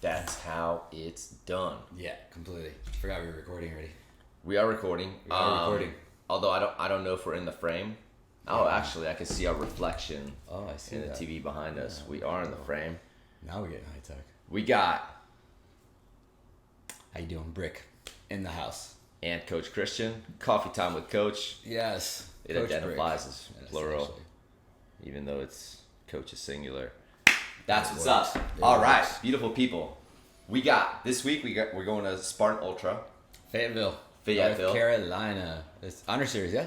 That's how it's done. Yeah, completely. Forgot we were recording already. We are recording. We are recording. Although I don't know if we're in the frame. Oh, actually, I can see our reflection Oh, I see in that. the TV behind us. We are in the frame. Now we're getting high tech. We got How you doing, Brik? In the house. and Coach Christian. Coffee time with Coach. Yes. It Coach identifies Brik. as Yes, plural, actually. even though it's Coach is singular. That's It what's works. up. It All right, works. beautiful people. We got this week. We're going to Spartan Ultra. Fayetteville. Fayetteville. North Carolina. It's honor series, yeah?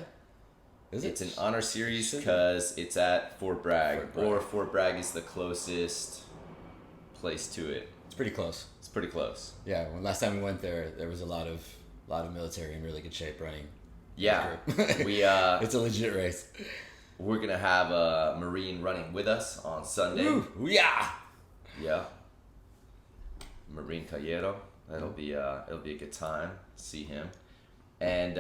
Is it? It's an honor series because it's at Fort Bragg, Fort Bragg. or Fort Bragg is the closest place to it. It's pretty close. It's pretty close. Yeah, when last time we went there was a lot of military in really good shape running. Yeah, we It's a legit race. we're gonna have a Marine running with us on Sunday. Woo! Yeah. Yeah, Marine Cayero. It'll be a good time. See him, and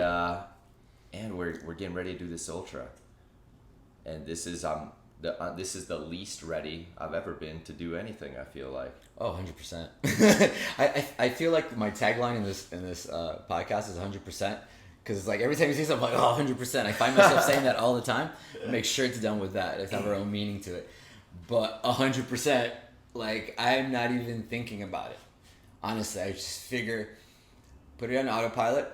we're getting ready to do this ultra, and this is the least ready I've ever been to do anything. I feel like. Oh, 100%. I feel like my tagline in this podcast is 100%, because it's like every time you see something, I'm like, oh, 100%. I find myself saying that all the time. Make shirts done with that. It's have our own meaning to it. But 100%, like, I'm not even thinking about it. Honestly, I just figure, put it on autopilot,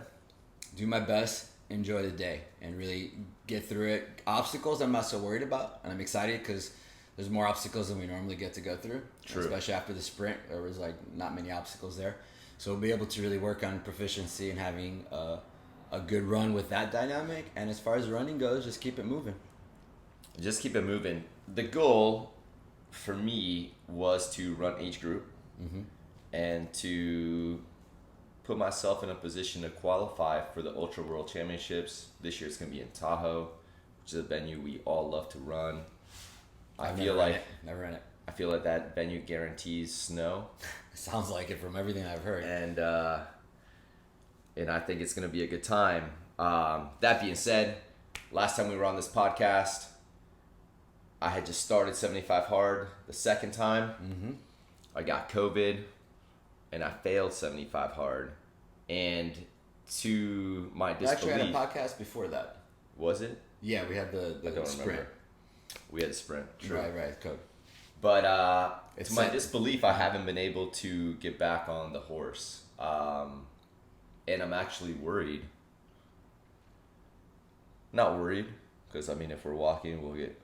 do my best, enjoy the day, and really get through it. Obstacles I'm not so worried about, and I'm excited because there's more obstacles than we normally get to go through. True. Especially after the sprint, there was like not many obstacles there. So we'll be able to really work on proficiency and having a good run with that dynamic. And as far as running goes, just keep it moving. Just keep it moving. The goal for me was to run age group and to put myself in a position to qualify for the Ultra World Championships. This year it's going to be in Tahoe, which is a venue we all love to run. I feel like never ran it. I feel like that venue guarantees snow, Sounds like it from everything I've heard. and I think it's going to be a good time. That being said, last time we were on this podcast, I had just started 75 hard the second time. I got COVID, and I failed 75 hard. And to my We actually disbelief, had a podcast before that. was it? Yeah, we had the I don't sprint. remember. We had a sprint. True. Right, code. But It's to my set. disbelief, I haven't been able to get back on the horse, and I'm actually worried. Not worried, because I mean, if we're walking, we'll get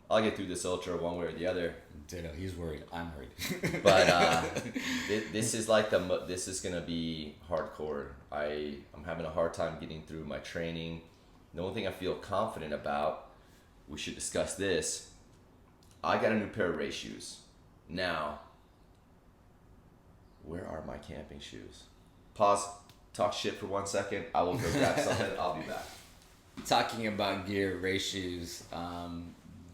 I'll get through this ultra one way or the other. Ditto. He's worried. I'm worried. But this is like this is gonna be hardcore. I'm having a hard time getting through my training. The only thing I feel confident about, we should discuss this. I got a new pair of race shoes. Now, where are my camping shoes? Pause. Talk shit for 1 second. I will go grab something. I'll be back. Talking about gear, race shoes,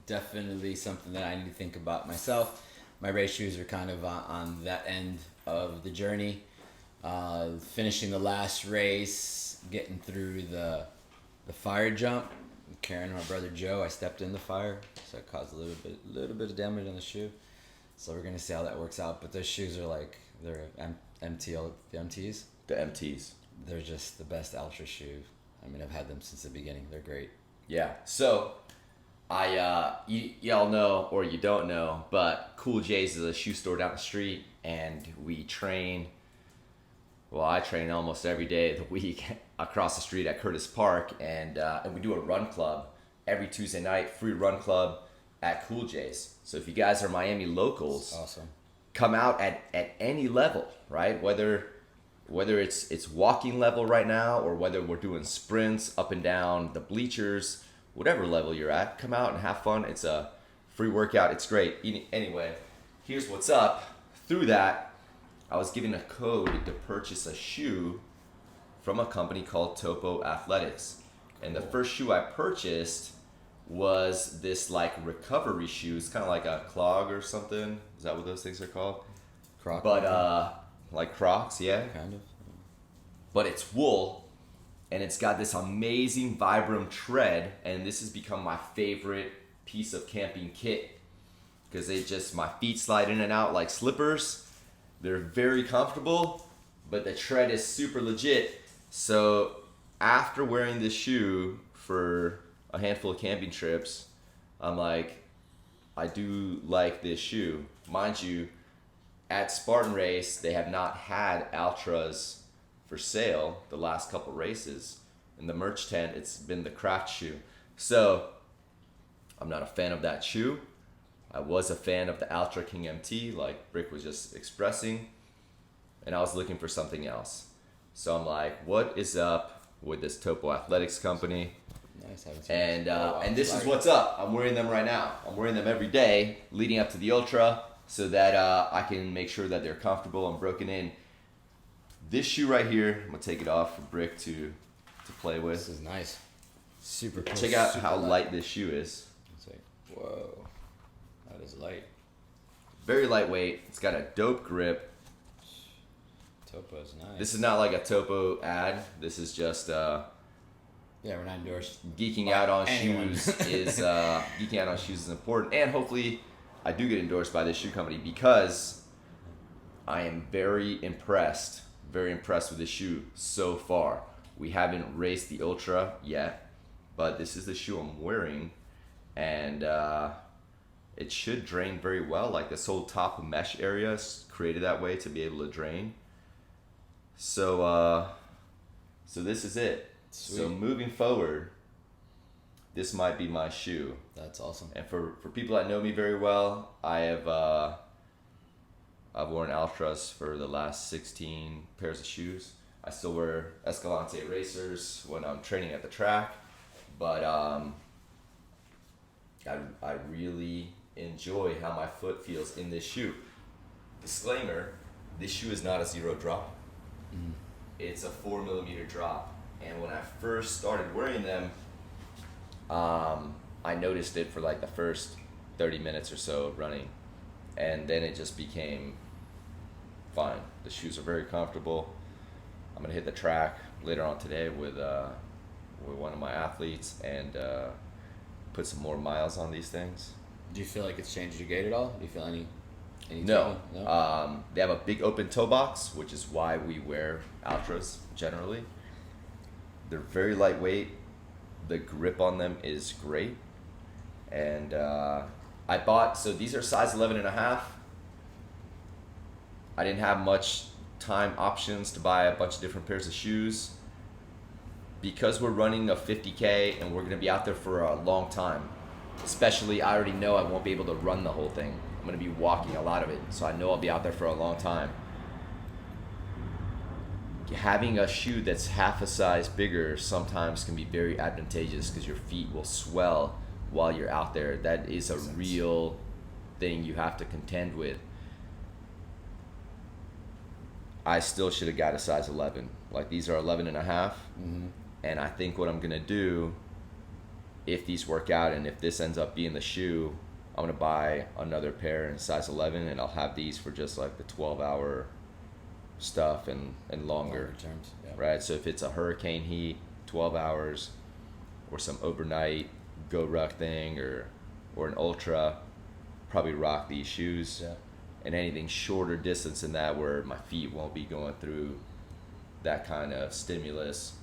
definitely something that I need to think about myself. My race shoes are kind of on that end of the journey. Finishing the last race, getting through the fire jump. Karen and my brother Joe, I stepped in the fire, so it caused a little bit of damage on the shoe. So we're gonna see how that works out. But those shoes are like they're the MTs. The MTs. They're just the best ultra shoe. I mean, I've had them since the beginning. They're great. Yeah. So, y'all know or you don't know, but Cool J's is a shoe store down the street, and we train. Well, I train almost every day of the week across the street at Curtis Park, and we do a run club every Tuesday night, free run club at Cool J's. So if you guys are Miami locals, Awesome. come out at any level, right? Whether it's walking level right now, or whether we're doing sprints up and down the bleachers, whatever level you're at, come out and have fun. It's a free workout. It's great. Anyway, here's what's up. Through that, I was given a code to purchase a shoe from a company called Topo Athletics. And the first shoe I purchased was this like recovery shoe. It's kind of like a clog or something. Is that what those things are called? Croc. But like Crocs, yeah. Kind of. But it's wool, and it's got this amazing Vibram tread, and this has become my favorite piece of camping kit because my feet slide in and out like slippers. They're very comfortable, but the tread is super legit. So after wearing this shoe for a handful of camping trips, I'm like, I do like this shoe. Mind you, at Spartan Race, they have not had Ultras for sale the last couple races. In the merch tent, it's been the craft shoe. So I'm not a fan of that shoe. I was a fan of the Ultra King MT, like Brik was just expressing, and I was looking for something else. So I'm like, what is up with this Topo Athletics company? Nice. And this is what's up. I'm wearing them right now. I'm wearing them every day leading up to the Ultra so that I can make sure that they're comfortable and broken in. This shoe right here, I'm gonna take it off for Brik to play with. This is nice. Super cool. Check out how light this shoe is. It's like, whoa, that is light. Very lightweight. It's got a dope grip. Topo's nice. This is not like a Topo ad. This is just yeah, we're not endorsed. geeking out on anyone. shoes is geeking out on shoes is important, and hopefully I do get endorsed by this shoe company because I am very impressed with this shoe so far. We haven't raced the Ultra yet, but this is the shoe I'm wearing, and it should drain very well. Like this whole top mesh area is created that way to be able to drain. So this is it. Sweet. So moving forward, this might be my shoe. That's awesome. And for people that know me very well, I've worn Ultras for the last 16 pairs of shoes. I still wear Escalante Racers when I'm training at the track, but I really enjoy how my foot feels in this shoe. Disclaimer, this shoe is not a zero drop. It's a 4mm drop. And when I first started wearing them, I noticed it for like the first 30 minutes or so of running, and then it just became fine. The shoes are very comfortable. I'm gonna hit the track later on today with one of my athletes and put some more miles on these things. Do you feel like it's changed your gait at all? Do you feel any No. change? No? They have a big open toe box, which is why we wear Ultras generally. They're very lightweight. The grip on them is great. And I bought, so these are size 11.5. I didn't have much time options to buy a bunch of different pairs of shoes. Because we're running a 50K and we're going to be out there for a long time, especially I already know I won't be able to run the whole thing. I'm going to be walking a lot of it, so I know I'll be out there for a long time. Having a shoe that's half a size bigger sometimes can be very advantageous because your feet will swell while you're out there. That is a real thing you have to contend with. I still should have got a size 11. Like these are 11.5. And I think what I'm going to do, if these work out and if this ends up being the shoe, I'm going to buy another pair in size 11 and I'll have these for just like the 12-hour stuff and longer terms, yeah. right? So if it's a hurricane heat, 12 hours, or some overnight go ruck thing or an ultra, probably rock these shoes. Yeah. And anything shorter distance than that where my feet won't be going through that kind of stimulus,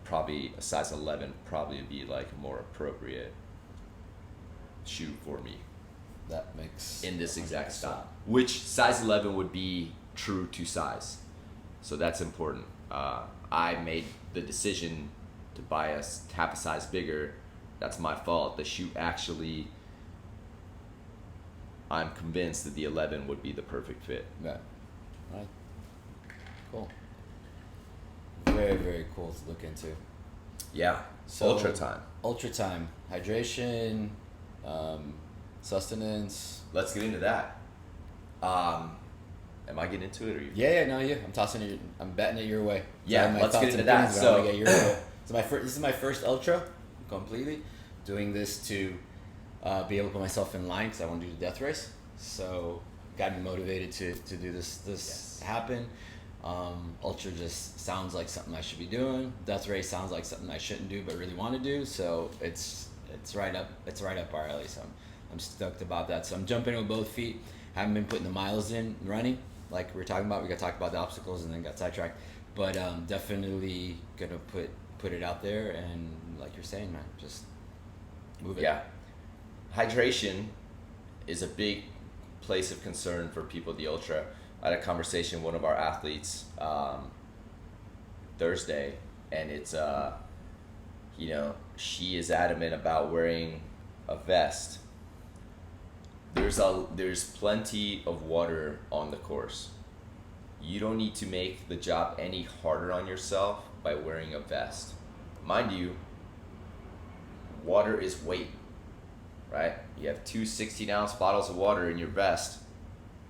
probably a size 11 probably would be like a more appropriate shoe for me That makes in this exact 100%. style, which size 11 would be true to size. So that's important. I made the decision to buy a half a size bigger. That's my fault. The shoe actually, I'm convinced that the 11 would be the perfect fit. Yeah. Right. Cool. Very, very cool to look into. Yeah. So, Ultra time. Ultra time. Hydration, sustenance. Let's get into that. Am I getting into it or you? Yeah, no, you. I'm tossing it. I'm betting it your way. Yeah, My let's thoughts get and into that. opinions, but I wanna So- get your way. This is my first ultra, completely. Doing this to be able to put myself in line because I want to do the death race. So got me motivated to do this happen. Ultra just sounds like something I should be doing. Death race sounds like something I shouldn't do but really want to do. So it's right up our alley. So I'm stoked about that. So I'm jumping with both feet. Haven't been putting the miles in running. like we were talking about. We got talked about the obstacles and then got sidetracked, but definitely gonna put it out there and like you're saying, man, just move it. Yeah, hydration is a big place of concern for people at the ultra. I had a conversation with one of our athletes Thursday, and it's she is adamant about wearing a vest. There's plenty of water on the course. You don't need to make the job any harder on yourself by wearing a vest. Mind you, water is weight, right? You have two 16-ounce bottles of water in your vest.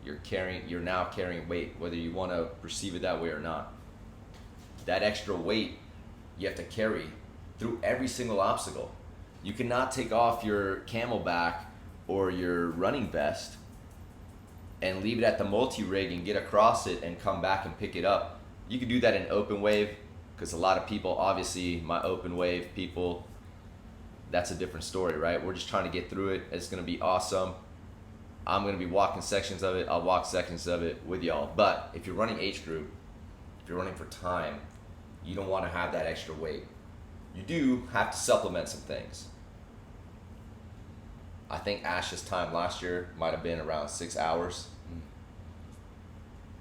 You're now carrying weight, whether you want to perceive it that way or not. That extra weight you have to carry through every single obstacle. You cannot take off your Camelback or your running vest and leave it at the multi-rig and get across it and come back and pick it up. You can do that in open wave, because a lot of people, obviously my open wave people, that's a different story, right? We're just trying to get through it. It's going to be awesome. I'm going to be walking sections of it. I'll walk sections of it with y'all. But if you're running H group, if you're running for time, you don't want to have that extra weight. You do have to supplement some things. I think Ash's time last year might have been around 6 hours.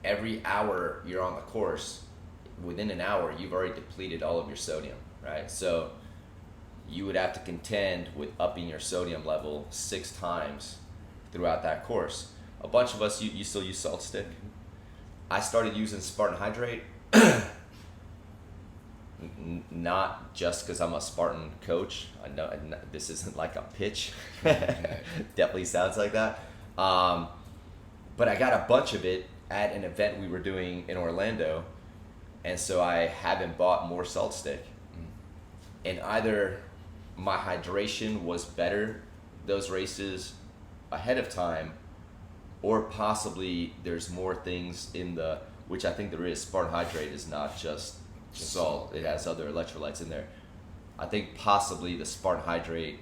Every hour you're on the course, within an hour, you've already depleted all of your sodium, right? So you would have to contend with upping your sodium level 6 times throughout that course. A bunch of us, you still use Salt Stick. I started using Spartan Hydrate, not just because I'm a Spartan coach. I know this isn't like a pitch. Definitely sounds like that. But I got a bunch of it at an event we were doing in Orlando, and so I haven't bought more Salt Stick. And either my hydration was better those races ahead of time, or possibly there's more things in which I think there is. Spartan Hydrate is not just salt. It has other electrolytes in there. I think possibly the Spartan Hydrate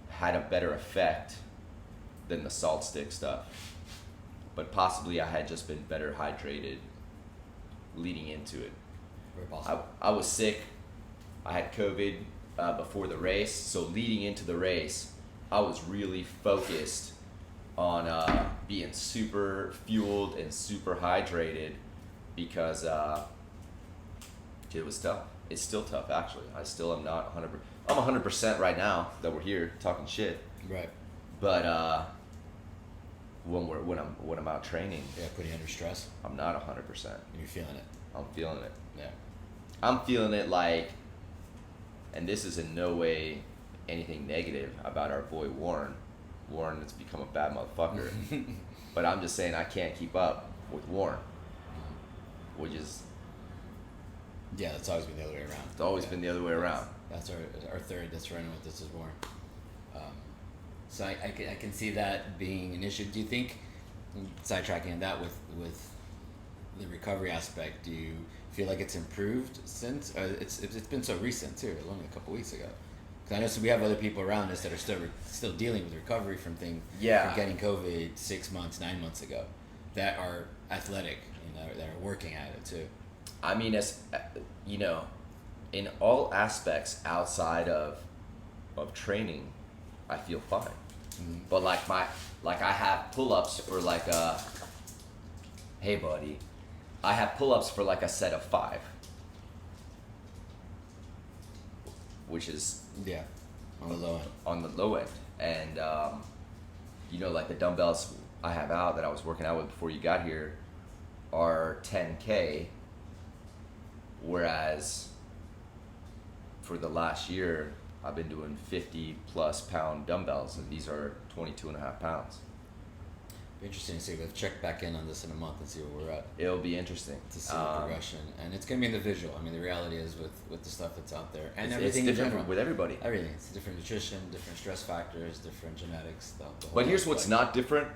had a better effect than the Salt Stick stuff. But possibly I had just been better hydrated leading into it. Very possible. I was sick. I had COVID before the race, so leading into the race, I was really focused on being super fueled and super hydrated, because it was tough. It's still tough, actually. I still am not 100%. I'm 100% right now that we're here talking shit. Right. But when I'm out training, putting you under stress. I'm not 100%. You're feeling it. I'm feeling it. Yeah. I'm feeling it like, and this is in no way anything negative about our boy Warren. Warren has become a bad motherfucker. But I'm just saying I can't keep up with Warren, which is... Yeah, that's always been the other way around. It's always been the other way around. That's our third that's running with this is Warren. So I can see that being an issue. Do you think, sidetracking that with the recovery aspect, do you feel like it's improved since? It's been so recent too, only a couple weeks ago. Because I know we have other people around us that are still dealing with recovery from things, from getting COVID 6 months, 9 months ago, that are athletic, that are working at it too. I mean, as in all aspects outside of training, I feel fine. Mm-hmm. But I have pull-ups for hey buddy, I have pull-ups for a set of 5, which is on the low end. On the low end, and the dumbbells I have out that I was working out with before you got here are 10K. Whereas for the last year, I've been doing 50 plus pound dumbbells, and these are 22.5 pounds. Be interesting to see. We'll check back in on this in a month and see where we're at. It'll be interesting to see the progression, and it's gonna be in the visual. I mean, the reality is with the stuff that's out there, and everything it's different with everybody. Everything. It's different nutrition, different stress factors, different genetics. But here's what's not different.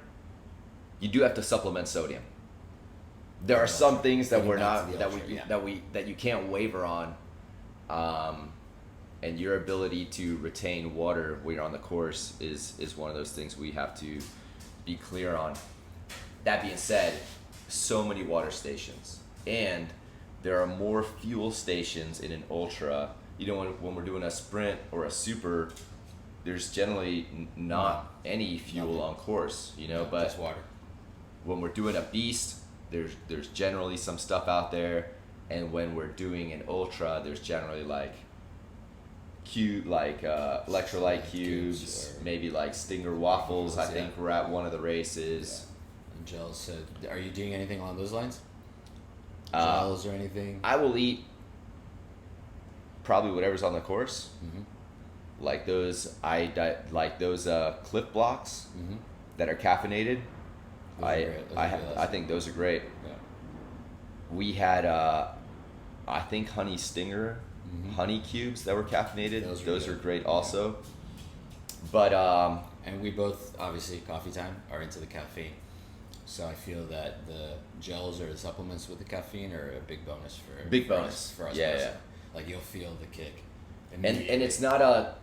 You do have to supplement sodium. There are some things that we're not that you can't waver on, and your ability to retain water when you're on the course is one of those things we have to be clear on. That being said, so many water stations, and there are more fuel stations in an ultra. You know, when we're doing a sprint or a super, there's generally not any fuel on course. You know, but just water. when we're doing a beast, there's generally some stuff out there, and when we're doing an ultra, there's generally like electrolyte cubes, maybe like Stinger waffles. I think we're at one of the races. Yeah. And gels. So, are you doing anything along those lines? Gels or anything? I will eat probably whatever's on the course. Like those, like those Cliff blocks that are caffeinated. I think those are great. Yeah. We had I think Honey Stinger, honey cubes that were caffeinated. Those are great also. But and we both, obviously, coffee time, are into the caffeine. So I feel that the gels or the supplements with the caffeine are a big bonus for us. Yeah. Like you'll feel the kick. And it's not a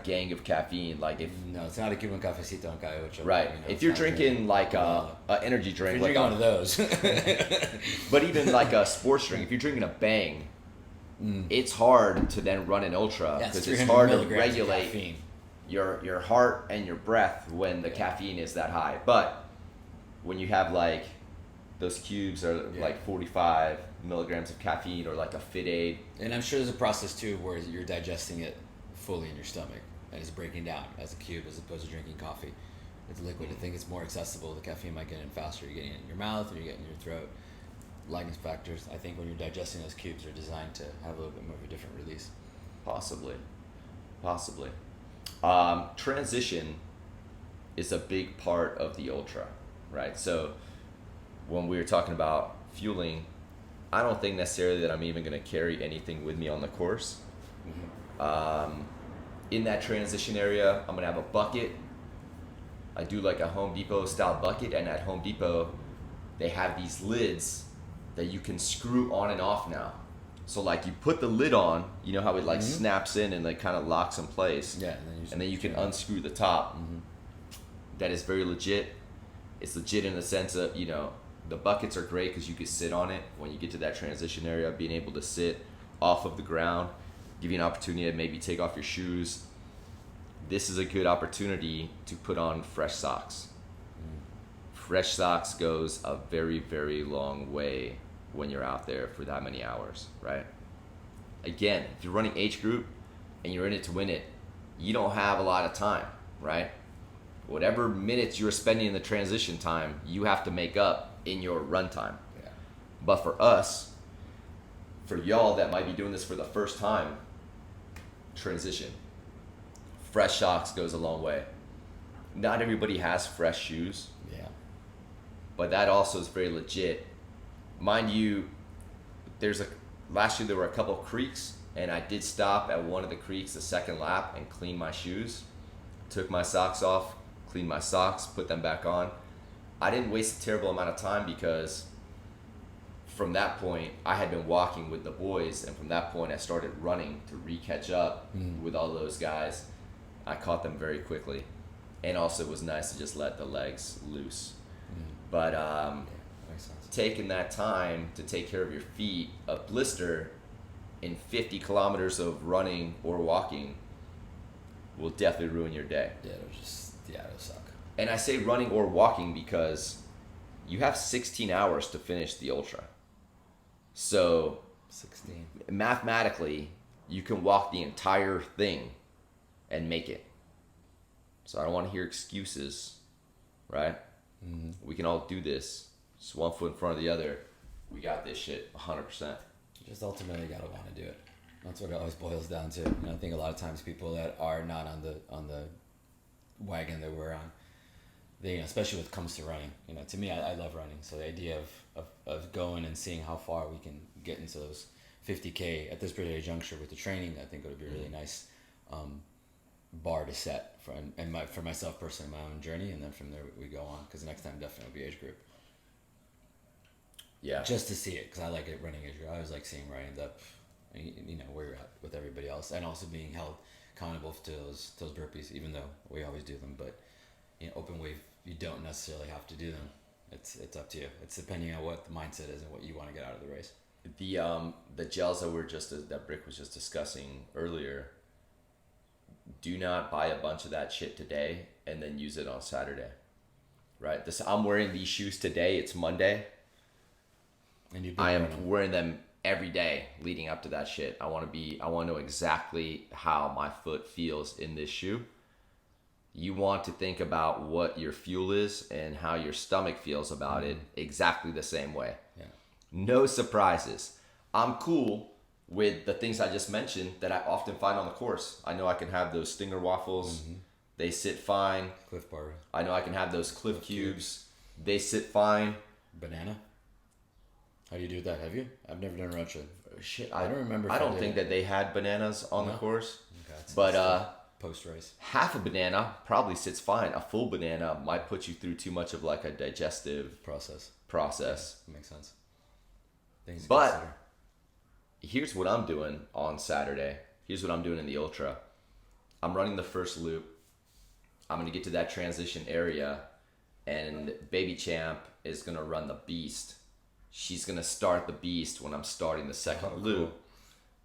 gang of caffeine. Like if no, it's not a Cuban cafecito and calle ocho. Right. You know, if you're drinking like a energy drink, if you're drinking one of those. But even like a sports drink, if you're drinking a Bang, it's hard to then run an ultra because it's hard to regulate your heart and your breath when the caffeine is that high. But when you have like those cubes are like 45 milligrams of caffeine or like a Fit Aid. And I'm sure there's a process too where you're digesting it fully in your stomach and it's breaking down as a cube as opposed to drinking coffee. It's liquid. I think it's more accessible. The caffeine might get in faster. You're getting it in your mouth or you're getting it in your throat. Lightning factors, I think when you're digesting those cubes are designed to have a little bit more of a different release. Possibly. Transition is a big part of the ultra, right? So when we were talking about fueling, I don't think necessarily that I'm even going to carry anything with me on the course. In that transition area, I'm going to have a bucket. I do like a Home Depot style bucket, and at Home Depot, they have these lids that you can screw on and off now. So like you put the lid on, you know how it like snaps in and like kind of locks in place. Yeah. And then you can unscrew the top. That is very legit. It's legit in the sense of, you know, the buckets are great because you can sit on it when you get to that transition area, being able to sit off of the ground, give you an opportunity to maybe take off your shoes. This is a good opportunity to put on fresh socks. Fresh socks goes a very, very long way when you're out there for that many hours, right? Again, if you're running age group and you're in it to win it, you don't have a lot of time, right? Whatever minutes you're spending in the transition time, you have to make up in your run time. Yeah. But for us, for y'all that might be doing this for the first time, transition. Fresh socks goes a long way. Not everybody has fresh shoes. Yeah. But that also is very legit. Mind you, last year there were a couple of creeks, and I did stop at one of the creeks the second lap and clean my shoes. Took my socks off, cleaned my socks, put them back on. I didn't waste a terrible amount of time because from that point I had been walking with the boys, and from that point I started running to re-catch up with all those guys. I caught them very quickly, and also it was nice to just let the legs loose. But taking that time to take care of your feet, a blister in 50 kilometers of running or walking will definitely ruin your day. Yeah, it'll suck. And I say running or walking because you have 16 hours to finish the ultra. So 16. Mathematically, you can walk the entire thing and make it. So I don't want to hear excuses, right? We can all do this. Just one foot in front of the other. We got this shit 100%. Just ultimately gotta want to do it. That's what it always boils down to. And I think a lot of times people that are not on the wagon that we're on, they, especially when it comes to running, to me, I love running. So the idea of going and seeing how far we can get into those 50K at this particular juncture with the training, I think it would be a really nice bar to set for myself personally, my own journey, and then from there we go on, because the next time definitely will be age group. Yeah. Just to see it, because I like it running age group. I always like seeing where I end up, where you're at with everybody else, and also being held accountable to those burpees, even though we always do them. But open wave you don't necessarily have to do them. It's up to you. It's depending on what the mindset is and what you want to get out of the race. The gels that Brik was just discussing earlier, do not buy a bunch of that shit today and then use it on Saturday. Right? I'm wearing these shoes today. It's Monday. And I am wearing them every day leading up to that shit. I want to know exactly how my foot feels in this shoe. You want to think about what your fuel is and how your stomach feels about it exactly the same way. Yeah. No surprises. I'm cool with the things I just mentioned that I often find on the course. I know I can have those Stinger waffles. They sit fine. Cliff Bar. I know I can have those Cliff Cubes. They sit fine. Banana? How do you do with that? Have you? I've never done Russia. Shit, I don't remember. I don't think that they had bananas on the course. Okay, but post race, half a banana probably sits fine. A full banana might put you through too much of like a digestive process. Yeah, makes sense. Things but here's what I'm doing on Saturday. Here's what I'm doing in the Ultra. I'm running the first loop. I'm gonna get to that transition area, and Baby Champ is gonna run the beast. She's gonna start the beast when I'm starting the second loop.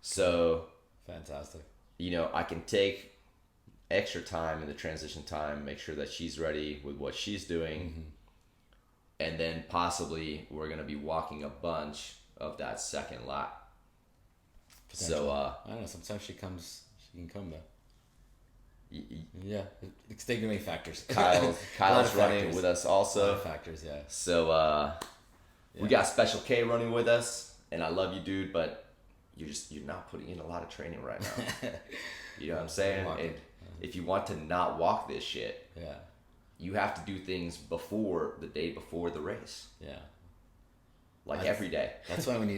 So fantastic. I can take extra time in the transition time, make sure that she's ready with what she's doing, and then possibly we're gonna be walking a bunch of that second lap. So I don't know. Sometimes she can come though. Yeah, it's taking many factors. Kyle's running with us also. A lot of factors, yeah. So we got Special K running with us, and I love you, dude, but you're not putting in a lot of training right now. You know what I'm saying? And if you want to not walk this shit, you have to do things the day before the race. Yeah. Every day. That's when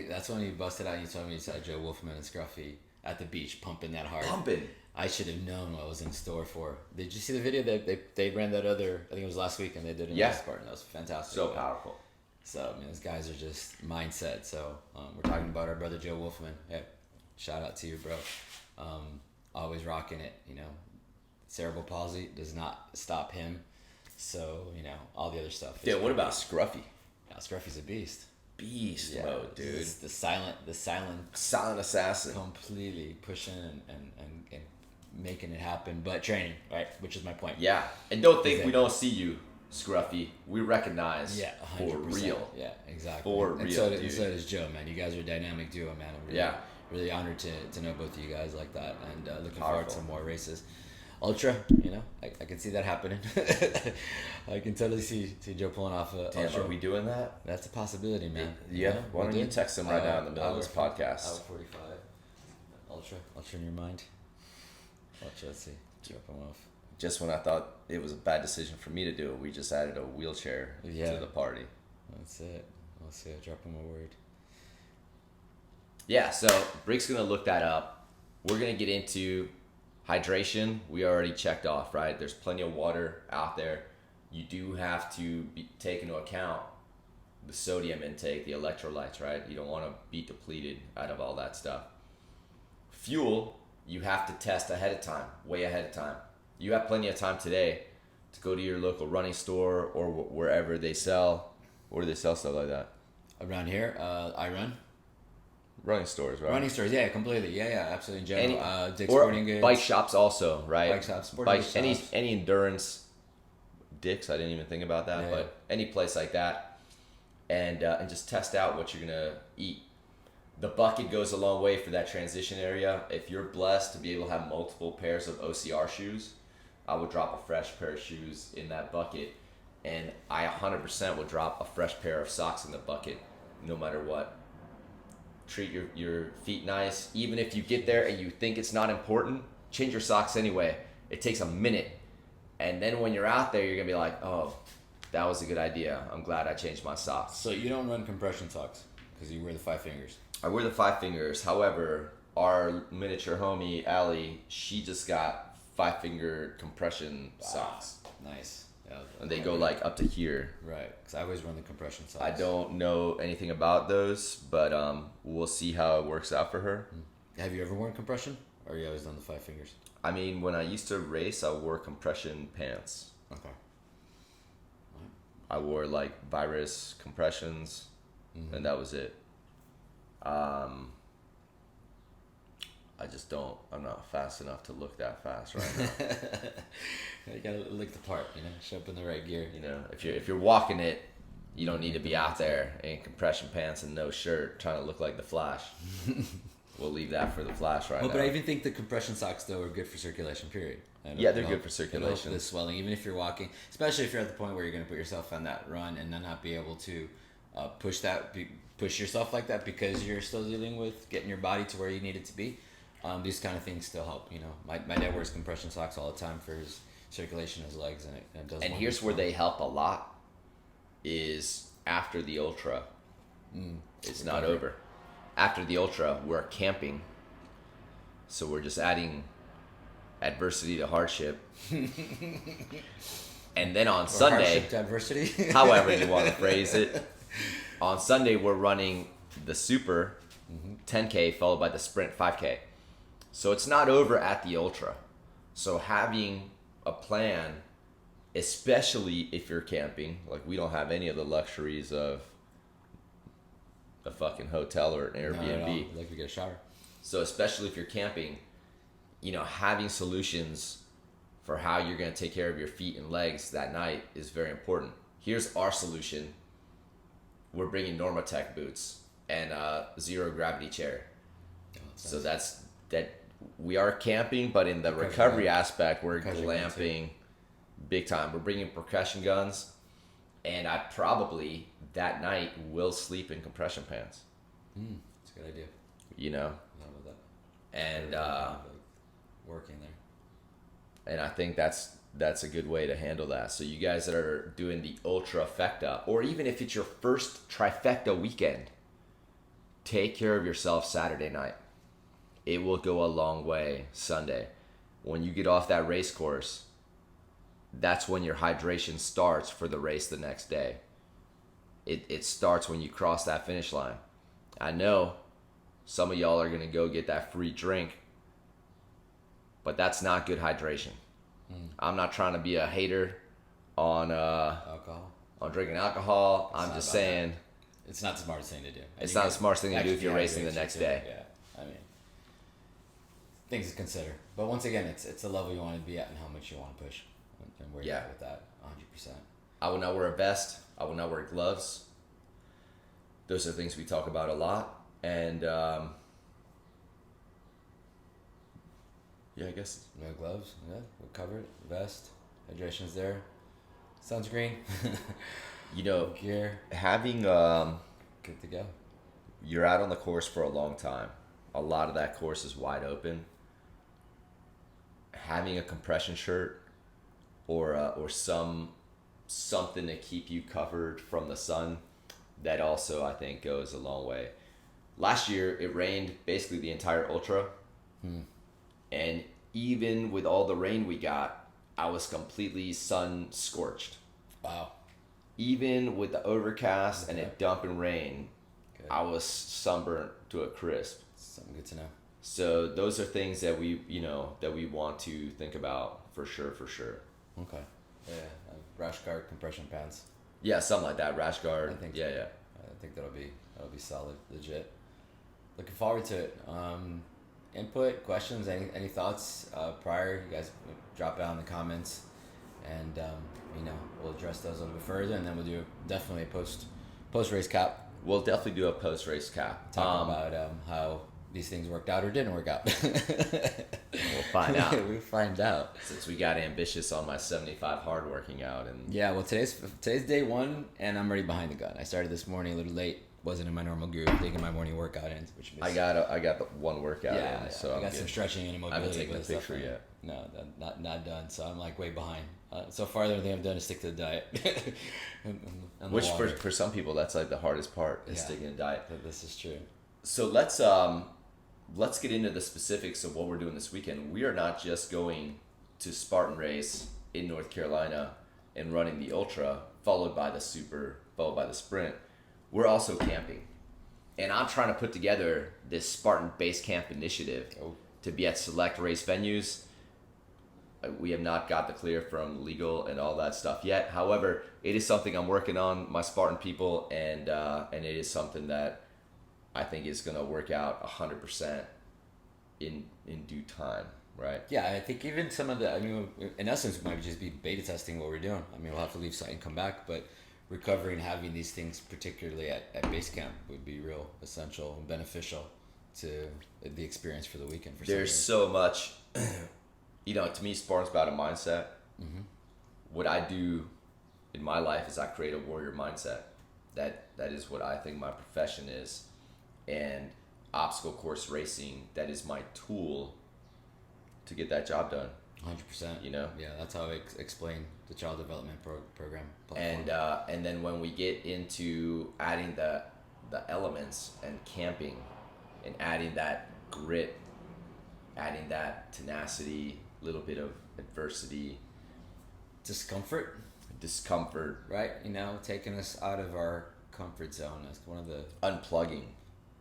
you busted out and you told me you saw Joe Wolfman and Scruffy at the beach pumping that hard. Pumping. I should have known what I was in store for. Did you see the video that they ran that other? I think it was last week, and they did it in Spartan. That was fantastic. So powerful. So those guys are just mindset. So we're talking about our brother Joe Wolfman. Hey, shout out to you, bro. Always rocking it. Cerebral palsy does not stop him. So all the other stuff. Yeah. What about Scruffy? Yeah, Scruffy's a beast. Beast mode, dude. The silent assassin. Completely pushing and making it happen, but training, right? Which is my point. Yeah, and don't think we don't see you, Scruffy. We recognize. 100%. For real. Yeah, exactly. For real, dude. And so does Joe, man. You guys are a dynamic duo, man. I'm really honored to know both of you guys like that, and looking forward to more races. Ultra, I can see that happening. I can totally see Joe pulling off a Ultra. Are we doing that? That's a possibility, man. Yeah. Why don't you text him right now in the middle of this podcast? Hour 45. Ultra in your mind. Ultra, let's see. Drop him off. Just when I thought it was a bad decision for me to do it, we just added a wheelchair to the party. That's it. Let's see. Drop him a word. Yeah, so Brik's going to look that up. We're going to get into hydration. We already checked off, right? There's plenty of water out there. You do have to take into account the sodium intake, the electrolytes, right? You don't want to be depleted out of all that stuff. Fuel, you have to test ahead of time, way ahead of time. You have plenty of time today to go to your local running store or wherever they sell. Where do they sell stuff like that? Around here, I run. Running stores, right? Running stores, yeah, completely. Yeah, absolutely. In general, Dick's or Sporting Goods. bike shops also, right? Bike shops, sporting goods shops. Any endurance, Dick's, I didn't even think about that, but any place like that, and just test out what you're gonna eat. The bucket goes a long way for that transition area. If you're blessed to be able to have multiple pairs of OCR shoes, I would drop a fresh pair of shoes in that bucket, and I 100% would drop a fresh pair of socks in the bucket, no matter what. Treat your feet nice. Even if you get there and you think it's not important, change your socks anyway. It takes a minute. And then when you're out there, you're going to be like, oh, that was a good idea. I'm glad I changed my socks. So you don't run compression socks because you wear the 5 fingers. I wear the 5 fingers. However, our miniature homie, Allie, she just got 5-finger compression socks. Nice. Yeah, and they go like up to here. Right, because I always run the compression socks. I don't know anything about those, but we'll see how it works out for her. Have you ever worn compression, or are you always done the 5 fingers? I mean, when I used to race, I wore compression pants. Okay. I wore like virus compressions, and that was it. I just don't. I'm not fast enough to look that fast right now. You gotta look the part, show up in the right gear. If you're walking it, you don't need to be out there in compression pants and no shirt trying to look like the Flash. We'll leave that for the Flash right now. But I even think the compression socks though are good for circulation. Period. Yeah, they're good for circulation. The swelling, even if you're walking, especially if you're at the point where you're going to put yourself on that run and then not be able to push yourself like that because you're still dealing with getting your body to where you need it to be. These kind of things still help. My dad wears compression socks all the time for his circulation in his legs, and it does. And here's where they help a lot is after the ultra. It's not over. After the ultra, we're camping, so we're just adding adversity to hardship. And then on Sunday, hardship to adversity, however you want to phrase it, on Sunday we're running the super 10K followed by the sprint 5K. So it's not over at the ultra. So having a plan, especially if you're camping, like we don't have any of the luxuries of a fucking hotel or an Airbnb. Like we get a shower. So especially if you're camping, having solutions for how you're going to take care of your feet and legs that night is very important. Here's our solution. We're bringing Normatec boots and a zero gravity chair. So that's that. We are camping, but in the recovery aspect, we're glamping big time. We're bringing percussion guns, and I probably that night will sleep in compression pants. That's a good idea. Love that. And working there. And I think that's a good way to handle that. So you guys that are doing the ultrafecta, or even if it's your first trifecta weekend, take care of yourself Saturday night. It will go a long way Sunday. When you get off that race course, that's when your hydration starts for the race the next day. It starts when you cross that finish line. I know some of y'all are going to go get that free drink, but that's not good hydration. I'm not trying to be a hater on alcohol, on drinking alcohol. I'm just saying it's not the smartest thing to do. It's not the smartest thing to do if you're racing the next day. Yeah, things to consider. But once again, it's the level you want to be at and how much you want to push and where you're at with that 100%. I will not wear a vest. I will not wear gloves. Those are things we talk about a lot. And I guess no gloves. Yeah, we'll cover it. Vest, hydration's there. Sunscreen. Gear. Having good to go. You're out on the course for a long time. A lot of that course is wide open. Having a compression shirt or something to keep you covered from the sun, that also I think goes a long way. Last year it rained basically the entire ultra, and even with all the rain we got, I was completely sun scorched. Wow. Even with the overcast and it dumping rain, I was sunburnt to a crisp. Something good to know. So those are things that we want to think about for sure. Okay. Yeah, rash guard, compression pants. Yeah, something like that. Rash guard. I think yeah. I think that'll be solid, legit. Looking forward to it. Input, questions, any thoughts prior? You guys drop it down in the comments, and we'll address those a little bit further, and then we'll do definitely a post race cap. We'll definitely do a post race cap. Talk about how these things worked out or didn't work out. We'll find out. We'll find out. Since we got ambitious on my 75 hard working out, and yeah, well today's day one, and I'm already behind the gun. I started this morning a little late. Wasn't in my normal groove, taking my morning workout in, which means I got the one workout in, so I got some stretching and mobility. I haven't taken a picture yet. No, not done. So I'm like way behind. So far, the only thing I've done is stick to the diet. Which for some people, that's like the hardest part is sticking to the diet. This is true. So let's get into the specifics of what we're doing this weekend. We are not just going to Spartan Race in North Carolina and running the ultra, followed by the super, followed by the sprint. We're also camping. And I'm trying to put together this Spartan Base Camp initiative to be at select race venues. We have not got the clear from legal and all that stuff yet. However, it is something I'm working on, my Spartan people, and it is something that I think is going to work out 100% in due time, right? Yeah, I think even some of the, I mean, in essence, it might just be beta testing what we're doing. I mean, we'll have to leave site and come back, but recovering, having these things, particularly at base camp, would be real essential and beneficial to the experience for the weekend. There's so much, to me, Spartan's about a mindset. Mm-hmm. What I do in my life is I create a warrior mindset. That is what I think my profession is. And obstacle course racing, that is my tool to get that job done. 100%. Yeah, that's how I explain the child development program platform. And then when we get into adding the elements and camping and adding that grit, adding that tenacity, little bit of adversity, discomfort, right? Taking us out of our comfort zone. That's one of the unplugging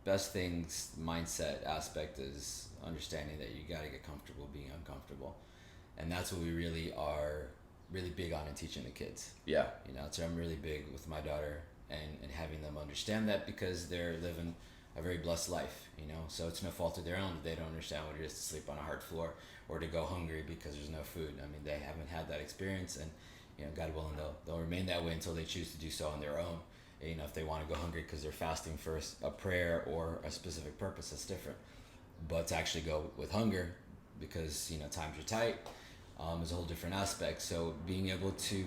best things. Mindset aspect is understanding that you got to get comfortable being uncomfortable, and that's what we really are really big on in teaching the kids. Yeah. So I'm really big with my daughter and having them understand that, because they're living a very blessed life, so it's no fault of their own that they don't understand what it is to sleep on a hard floor or to go hungry because there's no food. I mean, they haven't had that experience, and God willing, they'll remain that way until they choose to do so on their own. If they want to go hungry because they're fasting for a prayer or a specific purpose, that's different. But to actually go with hunger because times are tight is a whole different aspect. So being able to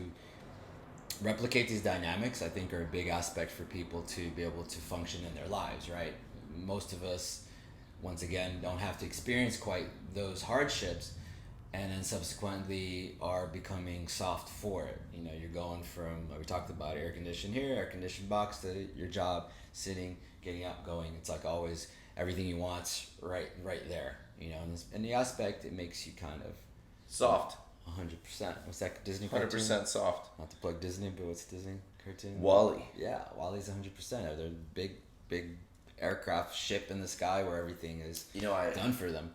replicate these dynamics, I think, are a big aspect for people to be able to function in their lives, right? Most of us, once again, don't have to experience quite those hardships, and then subsequently are becoming soft for it. You're going from, like we talked about, air conditioned here, air conditioned box, to your job, sitting, getting up, going. It's like always everything you want's right there. And in the aspect, it makes you kind of soft. 100%. What's that Disney cartoon? 100% soft. Not to plug Disney, but what's Disney cartoon? WALL-E. Yeah, WALL-E's 100%. They're big aircraft ship in the sky where everything is done for them.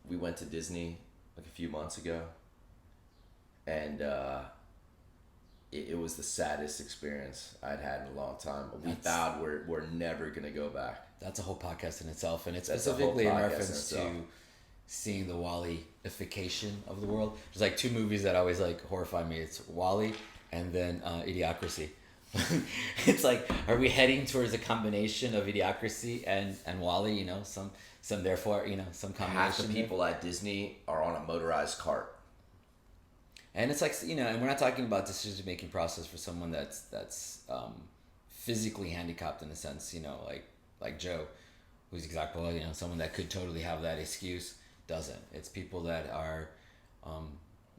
We went to Disney like a few months ago, and it was the saddest experience I'd had in a long time. We thought we're never gonna go back. That's a whole podcast in itself, and it's specifically in reference to seeing the WALL-E-ification of the world. There's like two movies that always horrify me. It's WALL-E and then Idiocracy. It's like, are we heading towards a combination of Idiocracy and WALL-E? Some therefore, some combination. Half the people at Disney are on a motorized cart. And it's like, and we're not talking about decision-making process for someone that's physically handicapped in a sense, like Joe, who's exactly, someone that could totally have that excuse, doesn't. It's people that are a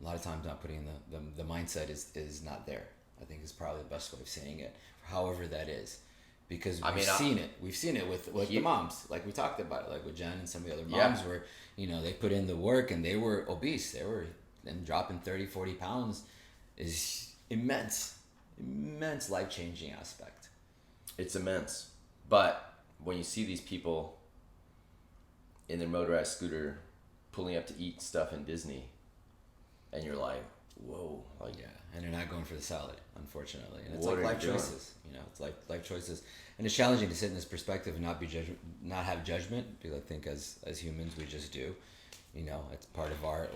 lot of times not putting the mindset is not there, I think, is probably the best way of saying it, however that is. Because we've seen it with the moms, like we talked about it, like with Jen and some of the other moms, where they put in the work and they were obese, and dropping 30-40 pounds is immense life-changing aspect. It's immense. But when you see these people in their motorized scooter pulling up to eat stuff in Disney, and you're like, whoa, and they're not going for the salad, unfortunately. And it's like life choices, it's like life choices. And it's challenging to sit in this perspective and not have judgment, because I think as humans we just do. It's part of our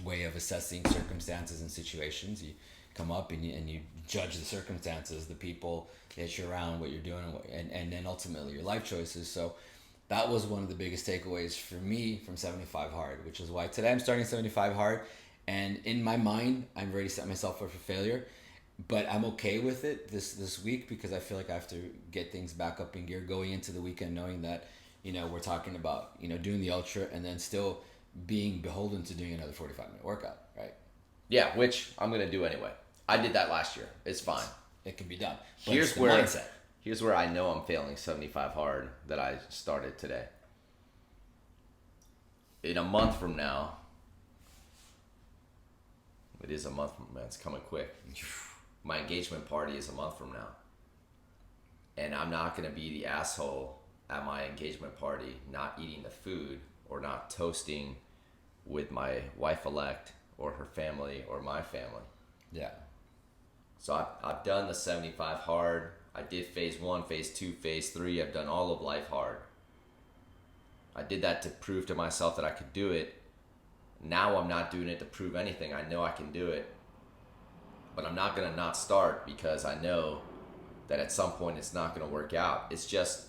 way of assessing circumstances and situations. You come up and you judge the circumstances, the people that you're around, what you're doing, and then ultimately your life choices. So that was one of the biggest takeaways for me from 75 Hard, which is why today I'm starting 75 Hard. And in my mind, I'm ready to set myself up for failure, but I'm okay with it this week, because I feel like I have to get things back up in gear going into the weekend, knowing that, we're talking about, doing the ultra and then still being beholden to doing another 45-minute workout, right? Yeah, which I'm going to do anyway. I did that last year. It's fine. It can be done. But here's where I know I'm failing 75 Hard that I started today. In a month from now, it is a month from now. It's coming quick. My engagement party is a month from now. And I'm not going to be the asshole at my engagement party not eating the food or not toasting with my wife-elect or her family or my family. Yeah. So I've done the 75 hard. I did phase 1, phase 2, phase 3. I've done all of life hard. I did that to prove to myself that I could do it. Now I'm not doing it to prove anything. I know I can do it. But I'm not going to not start because I know that at some point it's not going to work out. It's just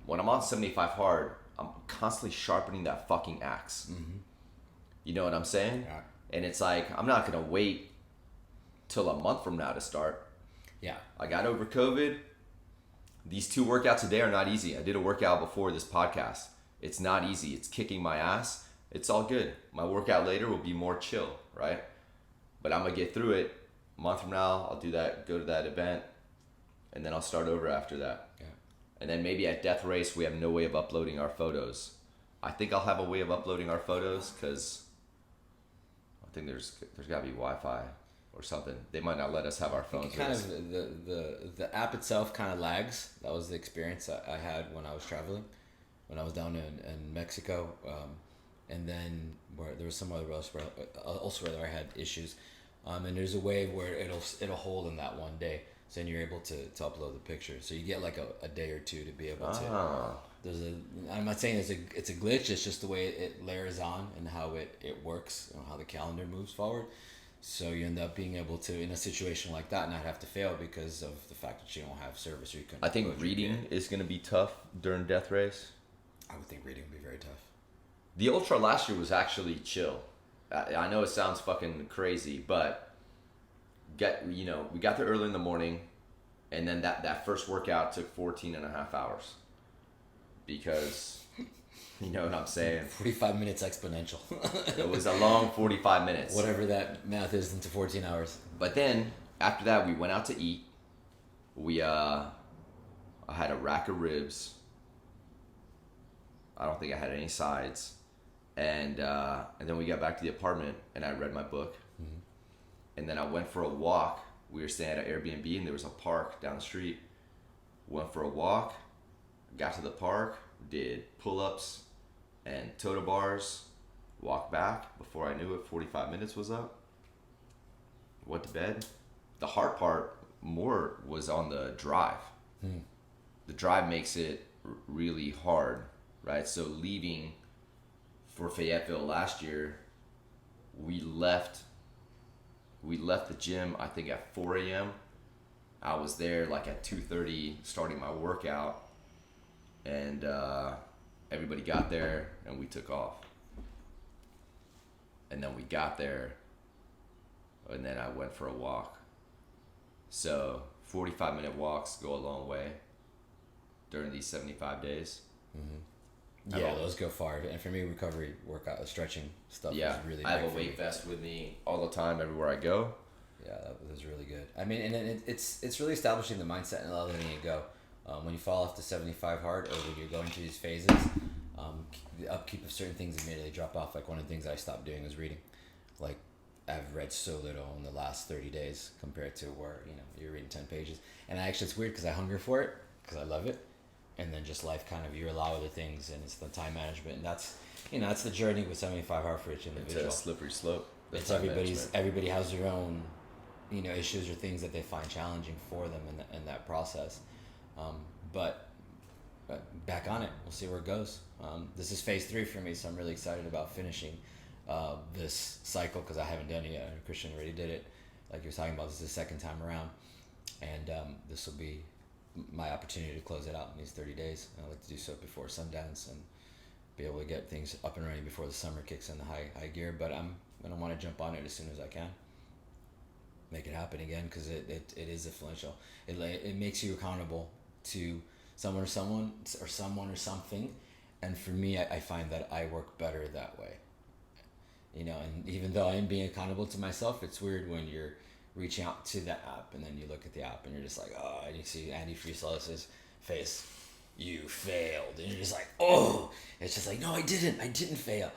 when I'm on 75 hard, I'm constantly sharpening that fucking axe. Mm-hmm. You know what I'm saying? Yeah. And it's like, I'm not going to wait till a month from now to start. Yeah. I got over COVID. These 2 workouts a day are not easy. I did a workout before this podcast. It's not easy. It's kicking my ass. It's all good. My workout later will be more chill, right? But I'm going to get through it. A month from now, I'll do that, go to that event, and then I'll start over after that. Yeah. And then maybe at Death Race, we have no way of uploading our photos. I think I'll have a way of uploading our photos because I think there's got to be Wi-Fi or something. They might not let us have our phones. Kind of the app itself kind of lags. That was the experience I had when I was traveling, when I was down in Mexico, and then where there was some other elsewhere where I had issues, and there's a way where it'll hold in that one day, so then you're able to upload the picture. So you get like a day or two to be able to. I'm not saying it's a glitch. It's just the way it layers on and how it works, how the calendar moves forward. So you end up being able to, in a situation like that, not have to fail because of the fact that you don't have service or you couldn't. I think reading is going to be tough during Death Race. I would think reading would be very tough. The Ultra last year was actually chill. I know it sounds fucking crazy, but we got there early in the morning, and then that first workout took 14 and a half hours. Because, you know what I'm saying? 45 minutes exponential. It was a long 45 minutes. Whatever that math is into 14 hours. But then, after that, we went out to eat. I had a rack of ribs. I don't think I had any sides. And then we got back to the apartment, and I read my book. Mm-hmm. And then I went for a walk. We were staying at an Airbnb, and there was a park down the street. Went for a walk. Got to the park, did pull-ups and total bars, walked back. Before I knew it, 45 minutes was up. Went to bed. The hard part more was on the drive. The drive makes it really hard, right? So leaving for Fayetteville last year, we left the gym, I think at 4 a.m. I was there like at 2:30 starting my workout. And everybody got there, and we took off. And then we got there, and then I went for a walk. So 45-minute walks go a long way during these 75 days. Mm-hmm. Yeah, those go far. And for me, recovery, workout, stretching stuff is really big. I have a weight vest with me all the time everywhere I go. Yeah, that was really good. I mean, and it's really establishing the mindset and letting it go. When you fall off to 75 hard, or when you're going through these phases, the upkeep of certain things immediately drop off. Like one of the things I stopped doing was reading. Like I've read so little in the last 30 days compared to where you're reading 10 pages. And actually, it's weird because I hunger for it because I love it, and then just life kind of you allow other things, and it's the time management, and that's the journey with 75 hard for each individual. It's a slippery slope. It's everybody has their own issues or things that they find challenging for them in that process. But back on it, we'll see where it goes. This is phase 3 for me, so I'm really excited about finishing this cycle because I haven't done it yet. Christian already did it. Like you were talking about, this is the second time around, and this will be my opportunity to close it out in these 30 days. And I'd like to do so before Sundance and be able to get things up and running before the summer kicks in the high gear. But I'm gonna want to jump on it as soon as I can. Make it happen again because it is influential. It makes you accountable to someone or something, and for me, I find that I work better that way. And even though I am being accountable to myself, it's weird when you're reaching out to that app and then you look at the app and you're just like, oh, and you see Andy Frieselaus's face, you failed, and you're just like, oh, it's just like, no, I didn't fail,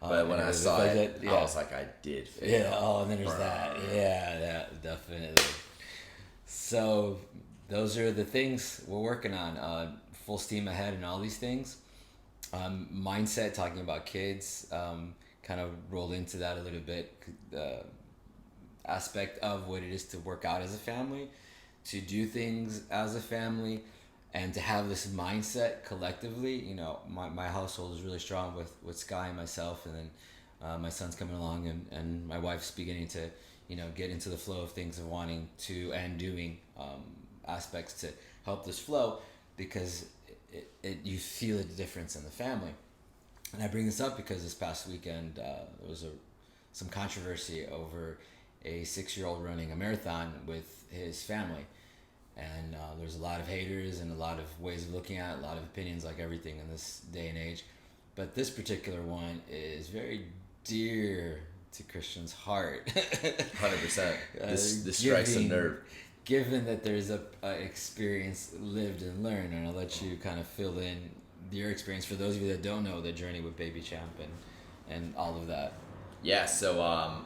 But when I saw it, I was like, I did fail. Yeah, oh, and then there's that. Yeah, definitely. So those are the things we're working on. Full steam ahead in all these things. Mindset, talking about kids, kind of rolled into that a little bit. The aspect of what it is to work out as a family, to do things as a family, and to have this mindset collectively. You know, my household is really strong with Sky and myself, and then my son's coming along, and my wife's beginning to, you know, get into the flow of things, of wanting to and doing aspects to help this flow, because you feel the difference in the family. And I bring this up because this past weekend there was some controversy over a 6-year-old running a marathon with his family. And there's a lot of haters and a lot of ways of looking at it, a lot of opinions, like everything in this day and age. But this particular one is very dear to Christian's heart. 100%. This strikes a nerve. Given that there's a experience lived and learned, and I'll let you kind of fill in your experience for those of you that don't know the journey with Baby Champ and all of that. Yeah, so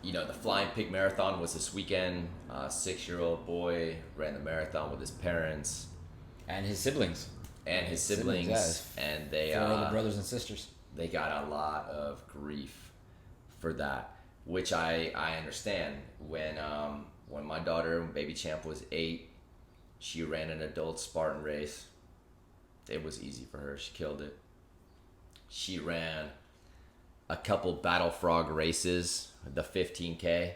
you know, the Flying Pig Marathon was this weekend. 6-year-old boy ran the marathon with his parents And his siblings. Yes. And they 4 other brothers and sisters. They got a lot of grief for that, which I understand. When my daughter, when Baby Champ was 8, she ran an adult Spartan race. It was easy for her. She killed it. She ran a couple Battle Frog races, the 15K,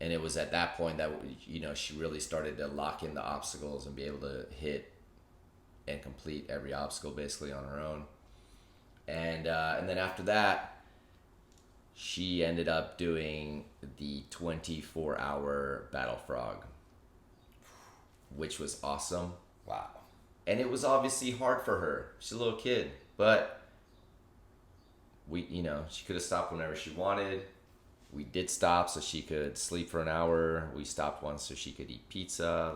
and it was at that point that, you know, she really started to lock in the obstacles and be able to hit and complete every obstacle basically on her own. And then after that, she ended up doing the 24-hour Battle Frog, which was awesome. Wow. And it was obviously hard for her. She's a little kid, but she could have stopped whenever she wanted. We did stop so she could sleep for an hour. We stopped once so she could eat pizza.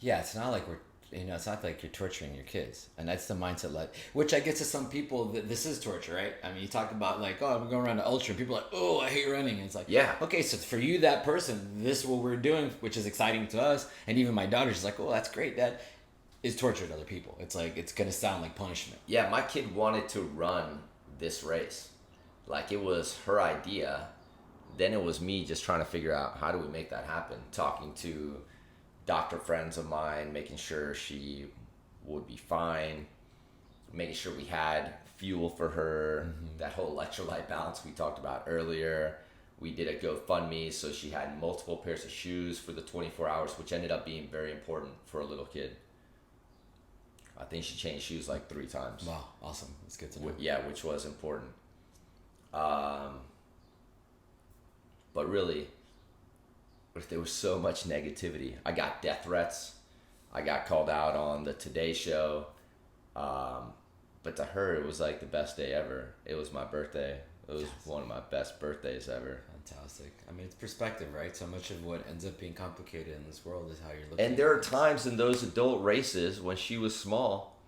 Yeah, it's not like it's not like you're torturing your kids. And that's the mindset, which I get to some people that this is torture, right? I mean, you talk about I'm going around to ultra, and people are like, oh, I hate running. And it's like, yeah. Okay, so for you, that person, this is what we're doing, which is exciting to us. And even my daughter, she's like, oh, that's great. That is torture to other people. It's like, it's going to sound like punishment. Yeah, my kid wanted to run this race. It was her idea. Then it was me just trying to figure out, how do we make that happen? Talking to doctor friends of mine, making sure she would be fine, making sure we had fuel for her, that whole electrolyte balance we talked about earlier. We did a GoFundMe, so she had multiple pairs of shoes for the 24 hours, which ended up being very important for a little kid. I think she changed shoes 3 times. Wow, awesome. That's good to know. Yeah, which was important. But really, there was so much negativity. I got death threats. I got called out on the Today Show. But to her, it was the best day ever. It was my birthday. It was one of my best birthdays ever. Fantastic. I mean, it's perspective, right? So much of what ends up being complicated in this world is how you're looking. And there are times in those adult races when she was small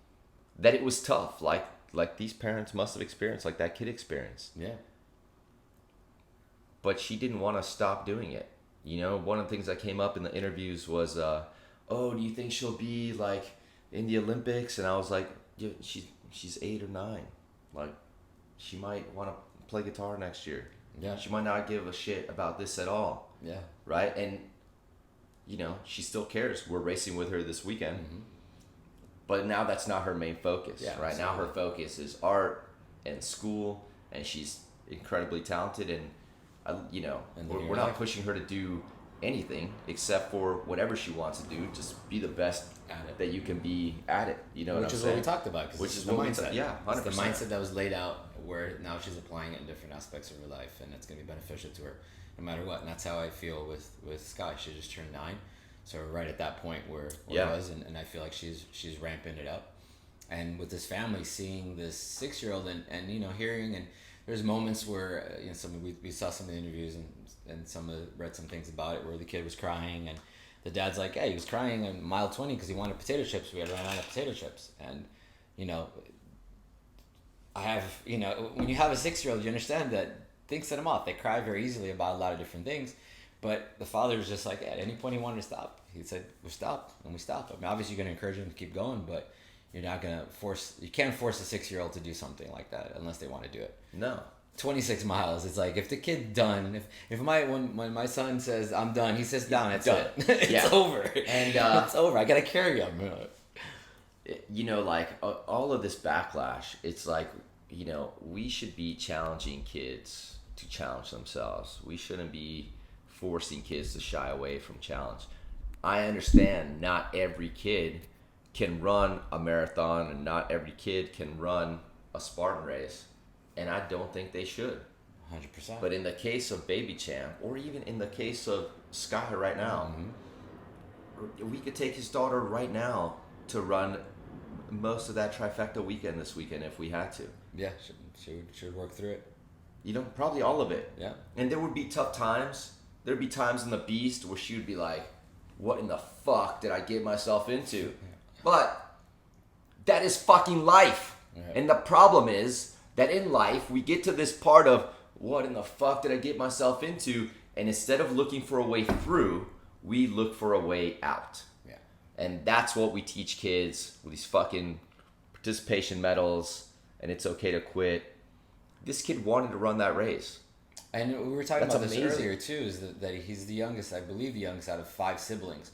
that it was tough. Like these parents must have experienced, like that kid experienced. Yeah. But she didn't want to stop doing it. You know, one of the things that came up in the interviews was, do you think she'll be in the Olympics? And I was like, yeah, she's 8 or 9. She might want to play guitar next year. Yeah. She might not give a shit about this at all. Yeah. Right? And, she still cares. We're racing with her this weekend. Mm-hmm. But now that's not her main focus. Yeah, right? absolutely. Now her focus is art and school, and she's incredibly talented. And, we're not pushing her to do anything except for whatever she wants to do. Just be the best at it that you can be at it. You know, which is what we talked about. Which is the mindset. Yeah, 100%. It's the mindset that was laid out where now she's applying it in different aspects of her life, and it's going to be beneficial to her no matter what. And that's how I feel with Sky. She just turned 9, so we're right at that point where it was, and I feel like she's ramping it up. And with this family, seeing this 6-year-old and hearing, and there's moments where we saw some of the interviews and read some things about it where the kid was crying, and the dad's like, he was crying in mile 20 because he wanted potato chips. We had run out of potato chips, and I have when you have a 6-year-old, you understand that things set them off. They cry very easily about a lot of different things, but the father was just at any point he wanted to stop. He said, "We stop," and we stopped. I mean, obviously you're going to encourage him to keep going, but you're not gonna force. You can't force a 6-year-old to do something like that unless they want to do it. No. 26 miles. It's like if the kid's done. If when my son says I'm done, he sits down. It's done. it. It's over. And it's over. I gotta carry him. You know, like all of this backlash. It's like, you know, we should be challenging kids to challenge themselves. We shouldn't be forcing kids to shy away from challenge. I understand not every kid can run a marathon and not every kid can run a Spartan race. And I don't think they should. 100%. But in the case of Baby Champ, or even in the case of Sky right now, we could take his daughter right now to run most of that trifecta weekend this weekend if we had to. Yeah, should work through it. You know, probably all of it. Yeah. And there would be tough times. There'd be times in the Beast where she would be like, what in the fuck did I get myself into? But that is fucking life. Right. And the problem is that in life, we get to this part of, what in the fuck did I get myself into? And instead of looking for a way through, we look for a way out. Yeah. And that's what we teach kids with these fucking participation medals, and it's okay to quit. This kid wanted to run that race. And we were talking That's about amazing. this earlier too, is that he's the youngest, I believe the youngest out of 5 siblings.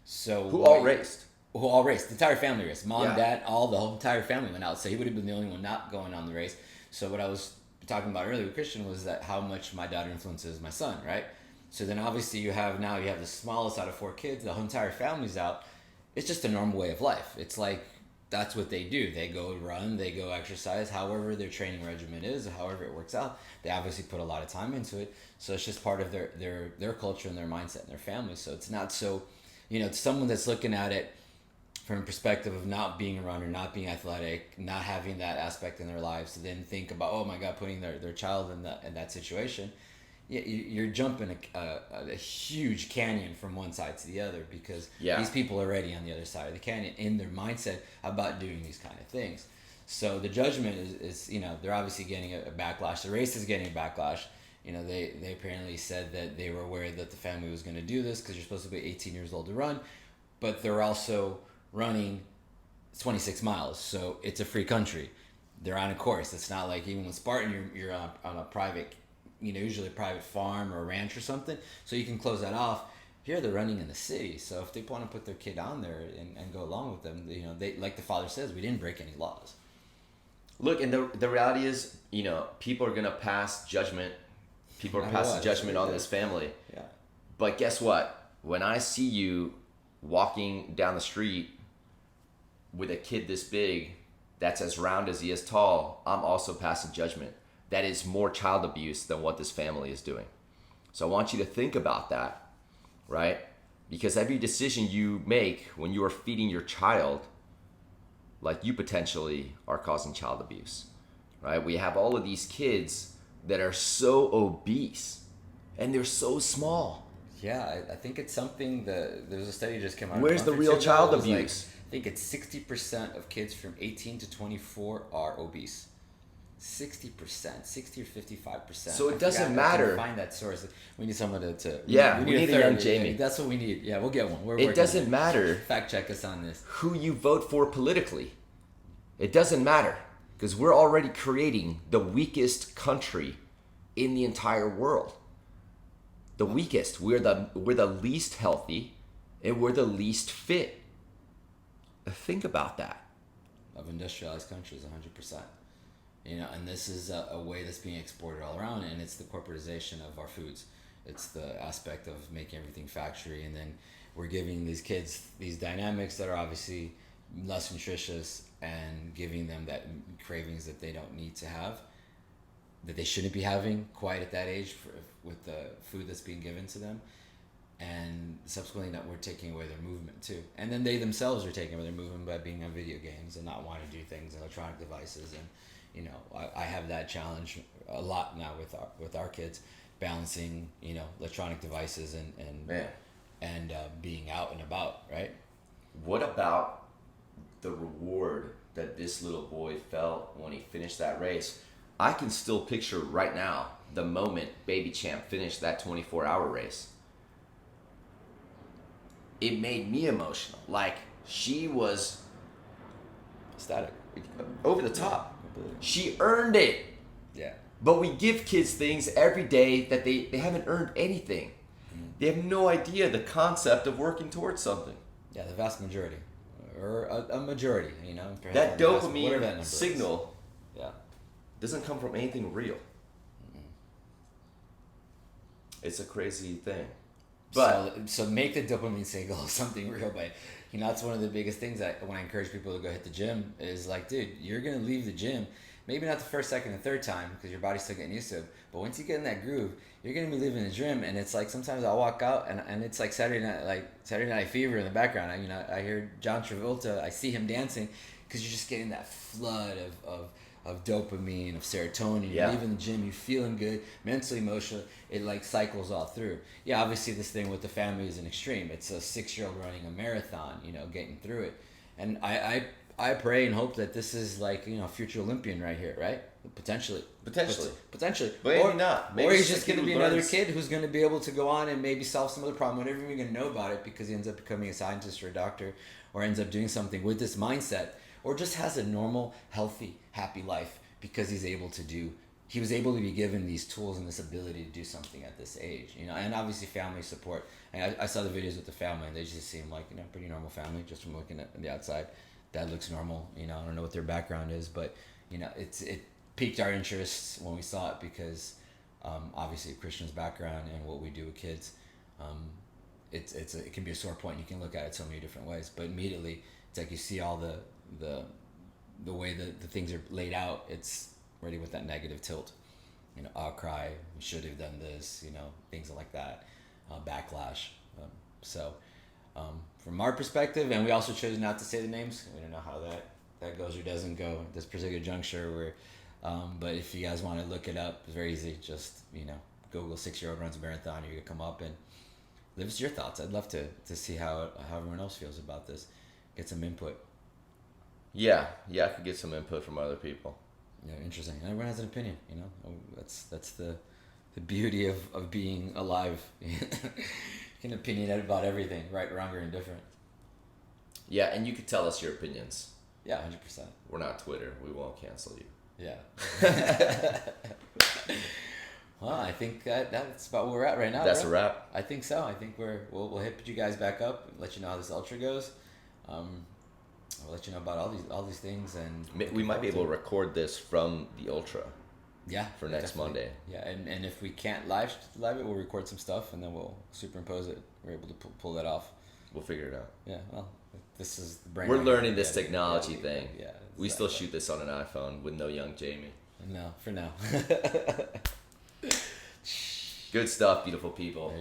So Who all raced. Who all raced. The entire family raced. Mom, Yeah. dad, the whole entire family went out. So he would have been the only one not going on the race. So what I was talking about earlier with Christian was that how much my daughter influences my son, right? So then obviously you have the smallest out of 4 kids, the whole entire family's out. It's just a normal way of life. It's like, that's what they do. They go run, they go exercise, however their training regimen is, however it works out. They obviously put a lot of time into it. So it's just part of their culture and their mindset and their family. So it's not so, someone that's looking at it from a perspective of not being a runner, not being athletic, not having that aspect in their lives, to then think about, oh my God, putting their child in that situation. Yeah, you're jumping a huge canyon from one side to the other because these people are already on the other side of the canyon in their mindset about doing these kind of things. So the judgment is they're obviously getting a backlash. The race is getting a backlash. They apparently said that they were aware that the family was going to do this because you're supposed to be 18 years old to run, but they're also running 26 miles. So it's a free country. They're on a course. It's not like even with Spartan, you're on a private, usually a private farm or a ranch or something, so you can close that off. Here they're running in the city, so if they want to put their kid on there and go along with them, they, like the father says, we didn't break any laws. Look, and the reality is, people are gonna pass judgment. People are passing judgment on this family. Yeah. But guess what? When I see you walking down the street with a kid this big, that's as round as he is tall, I'm also passing judgment. That is more child abuse than what this family is doing. So I want you to think about that, right? Because every decision you make when you are feeding your child, like you potentially are causing child abuse, right? We have all of these kids that are so obese and they're so small. Yeah, I think it's something that there's a study just came out. Where's the real child abuse? I think it's 60% of kids from 18 to 24 are obese. 60%, 60 or 55%. So it doesn't matter. Find that source. We need someone to we need a young Jamie. That's what we need. Yeah, we'll get one. It doesn't matter. Fact check us on this. Who you vote for politically. It doesn't matter because we're already creating the weakest country in the entire world. The weakest. We're the least healthy, and we're the least fit. Think about that. Of industrialized countries, 100%. And this is a way that's being exported all around, and it's the corporatization of our foods. It's the aspect of making everything factory, and then we're giving these kids these dynamics that are obviously less nutritious and giving them that cravings that they don't need to have, that they shouldn't be having quite at that age with the food that's being given to them. And subsequently that we're taking away their movement too. And then they themselves are taking away their movement by being on video games and not wanting to do things, electronic devices. And I have that challenge a lot now with our kids, balancing electronic devices and being out and about, right? What about the reward that this little boy felt when he finished that race? I can still picture right now the moment Baby Champ finished that 24-hour race. It made me emotional. Like, she was Static. over the top. Completely. She earned it. Yeah. But we give kids things every day that they haven't earned anything. They have no idea the concept of working towards something. Yeah, the vast majority. Or a majority, you know. That Perhaps whatever that dopamine number is. signal Yeah. doesn't come from anything real. It's a crazy thing. But So make the dopamine signal something real, but you know, that's one of the biggest things that when I encourage people to go hit the gym is like, dude, you're gonna leave the gym, maybe not the first, second, and third time because your body's still getting used to it, but once you get in that groove, you're gonna be leaving the gym, and it's like sometimes I'll walk out and it's like Saturday Night Fever in the background. I hear John Travolta, I see him dancing because you're just getting that flood of dopamine, of serotonin. Yeah. You're leaving the gym, you're feeling good, mentally, emotionally. It like cycles all through. Yeah, obviously this thing with the family is an extreme. It's a 6-year-old running a marathon, you know, getting through it. And I pray and hope that this is like, you know, future Olympian right here, right? Potentially. Potentially. But maybe not. Maybe or he's it's just a kid going to who be another learns. kid who's going to be able to go on and maybe solve some other problem. We're never even going to know about it because he ends up becoming a scientist or a doctor or ends up doing something with this mindset, or just has a normal, healthy, happy life because he was able to be given these tools and this ability to do something at this age, you know, and obviously family support. And I saw the videos with the family and they just seem like, you know, pretty normal family just from looking at the outside. Dad looks normal, you know, I don't know what their background is, but you know, it piqued our interest when we saw it because obviously Christian's background and what we do with kids, it can be a sore point. You can look at it so many different ways, but immediately it's like you see all the way the things are laid out, it's already with that negative tilt. You know, I'll cry, we should have done this, you know, things like that, backlash. From our perspective, and we also chose not to say the names. We don't know how that goes or doesn't go at this particular juncture. But if you guys want to look it up, it's very easy. Just, you know, Google 6-year-old runs a marathon. You're going to come up and leave us your thoughts. I'd love to see how everyone else feels about this. Get some input. Yeah, I could get some input from other people. Yeah, interesting. And everyone has an opinion, you know. That's the beauty of being alive. You can opinionate about everything, right, wrong, or indifferent. Yeah, and you could tell us your opinions. Yeah, 100%. We're not Twitter. We won't cancel you. Yeah. Well, I think that's about where we're at right now. That's bro. a wrap. I think so. I think we'll hit you guys back up, let you know how this ultra goes. I'll let you know about all these things, and We might be able to record this from the Ultra. Yeah, for next definitely. Monday. Yeah, and if we can't live it, we'll record some stuff and then we'll superimpose it. We're able to pull that off. We'll figure it out. Yeah, well, this is the brain. We're learning this technology thing. Yeah, we still shoot this on an iPhone with no young Jamie. No, for now. Good stuff, beautiful people.